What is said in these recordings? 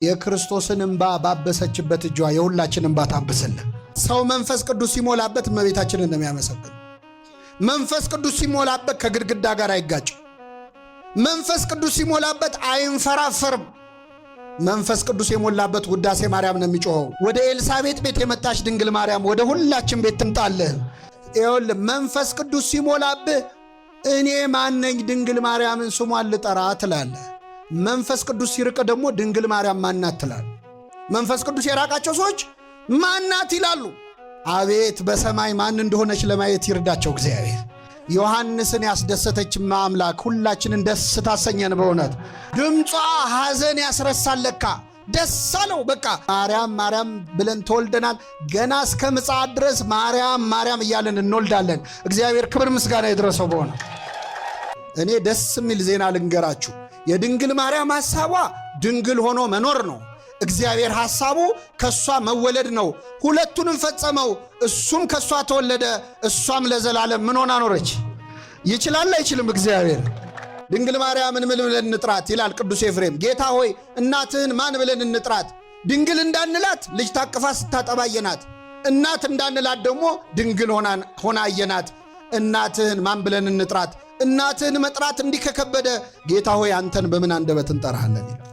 የክርስቶስን እንባ ባበሰችበት እጇ የሁላችን እንባ ታብስልን። ሰው መንፈስ ቅዱስ ሲሞላበት እመቤታችንን ነው የሚያመሰግን። መንፈስ ቅዱስ ሲሞላበት ከግድግዳ ጋር አይጋጭም። መንፈስ ቅዱስ ሲሞላበት አይንፈራፈርም። መንፈስ ቅዱስ የሞላበት ውዳሴ ማርያም ነው የሚጮኸው። ወደ ኤልሳቤጥ ቤት የመጣች ድንግል ማርያም ወደ ሁላችን ቤት ትምጣልህ። ይኸውልህ መንፈስ ቅዱስ ሲሞላብህ እኔ ማነኝ ድንግል ማርያምን ስሟን ልጠራ ትላለህ። መንፈስ ቅዱስ ሲርቅ ደግሞ ድንግል ማርያም ማናት ትላለህ። መንፈስ ቅዱስ የራቃቸው ሰዎች ማናት ይላሉ። አቤት በሰማይ ማን እንደሆነች ለማየት ይርዳቸው እግዚአብሔር። ዮሐንስን ያስደሰተች አምላክ ሁላችንን ደስ ታሰኘን። በእውነት ድምጿ ሐዘን ያስረሳለካ ደስ አለው። በቃ ማርያም ማርያም ብለን ተወልደናል። ገና እስከ ምጽአት ድረስ ማርያም ማርያም እያለን እንወልዳለን። እግዚአብሔር ክብር ምስጋና ይድረሰው። በእውነት እኔ ደስ የሚል ዜና ልንገራችሁ። የድንግል ማርያም ሐሳቧ ድንግል ሆኖ መኖር ነው። እግዚአብሔር ሐሳቡ ከሷ መወለድ ነው። ሁለቱንም ፈጸመው። እሱም ከሷ ተወለደ፣ እሷም ለዘላለም ምን ሆና ኖረች? ይችላል አይችልም? እግዚአብሔር ድንግል ማርያምን ምን ብለን እንጥራት ይላል ቅዱስ ኤፍሬም። ጌታ ሆይ እናትህን ማን ብለን እንጥራት? ድንግል እንዳንላት ልጅ ታቅፋ ስታጠባ አየናት። እናት እንዳንላት ደግሞ ድንግል ሆና አየናት። እናትህን ማን ብለን እንጥራት? እናትህን መጥራት እንዲህ ከከበደ ጌታ ሆይ አንተን በምን አንደበት እንጠራሃለን ይላል።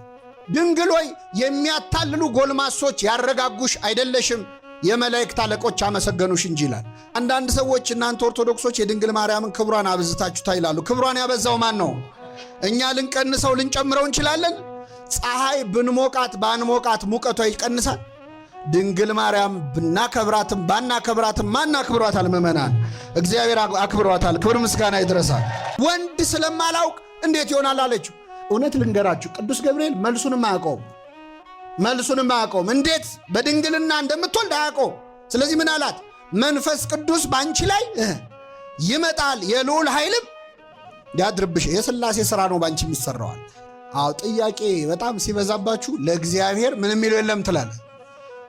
ድንግል ሆይ የሚያታልሉ ጎልማሶች ያረጋጉሽ አይደለሽም፣ የመላእክት አለቆች አመሰገኑሽ እንጂ ይላል። አንዳንድ ሰዎች እናንተ ኦርቶዶክሶች የድንግል ማርያምን ክብሯን አብዝታችሁታ ይላሉ። ክብሯን ያበዛው ማን ነው? እኛ ልንቀንሰው ልንጨምረው እንችላለን? ፀሐይ ብንሞቃት ባንሞቃት ሙቀቷ ይቀንሳል? ድንግል ማርያም ብናከብራትም ባናከብራትም ማን አክብሯታል? ምእመናን እግዚአብሔር አክብሯታል። ክብር ምስጋና ይድረሳል። ወንድ ስለማላውቅ እንዴት ይሆናል አለችው። እውነት ልንገራችሁ ቅዱስ ገብርኤል መልሱንም አያውቀውም። እንዴት በድንግልና እንደምትወልድ አያውቀውም። ስለዚህ ምን አላት? መንፈስ ቅዱስ ባንቺ ላይ ይመጣል፣ የልዑል ኃይልም ያድርብሽ። የሥላሴ ሥራ ነው ባንቺ የሚሰራዋል። አዎ ጥያቄ በጣም ሲበዛባችሁ ለእግዚአብሔር ምን የሚለው የለም ትላለ።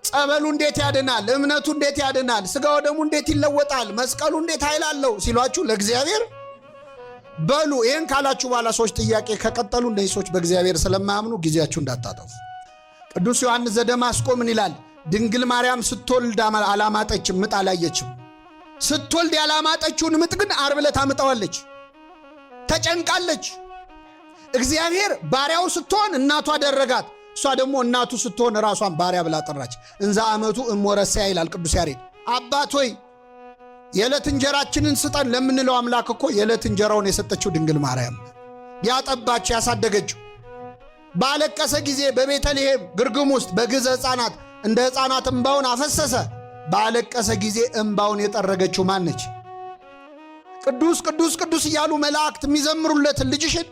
ጸበሉ እንዴት ያድናል? እምነቱ እንዴት ያድናል? ሥጋው ደሙ እንዴት ይለወጣል? መስቀሉ እንዴት ኃይል አለው ሲሏችሁ ለእግዚአብሔር በሉ። ይህን ካላችሁ በኋላ ሰዎች ጥያቄ ከቀጠሉ እነዚህ ሰዎች በእግዚአብሔር ስለማያምኑ ጊዜያችሁ እንዳታጠፉ። ቅዱስ ዮሐንስ ዘደማስቆ ምን ይላል? ድንግል ማርያም ስትወልድ አላማጠችም፣ ምጥ አላየችም። ስትወልድ ያላማጠችውን ምጥ ግን ዓርብ ዕለት አምጣዋለች። ተጨንቃለች። እግዚአብሔር ባሪያው ስትሆን እናቷ አደረጋት። እሷ ደግሞ እናቱ ስትሆን ራሷን ባሪያ ብላ ጠራች። እንዛ ዓመቱ እሞረሰያ ይላል ቅዱስ ያሬድ። አባት ሆይ የዕለት እንጀራችንን ስጠን ለምንለው አምላክ እኮ የዕለት እንጀራውን የሰጠችው ድንግል ማርያም ያጠባችው ያሳደገችው። ባለቀሰ ጊዜ በቤተልሔም ግርግም ውስጥ በግዘ ሕፃናት እንደ ሕፃናት እምባውን አፈሰሰ። ባለቀሰ ጊዜ እምባውን የጠረገችው ማነች? ቅዱስ ቅዱስ ቅዱስ እያሉ መላእክት የሚዘምሩለትን ልጅሽን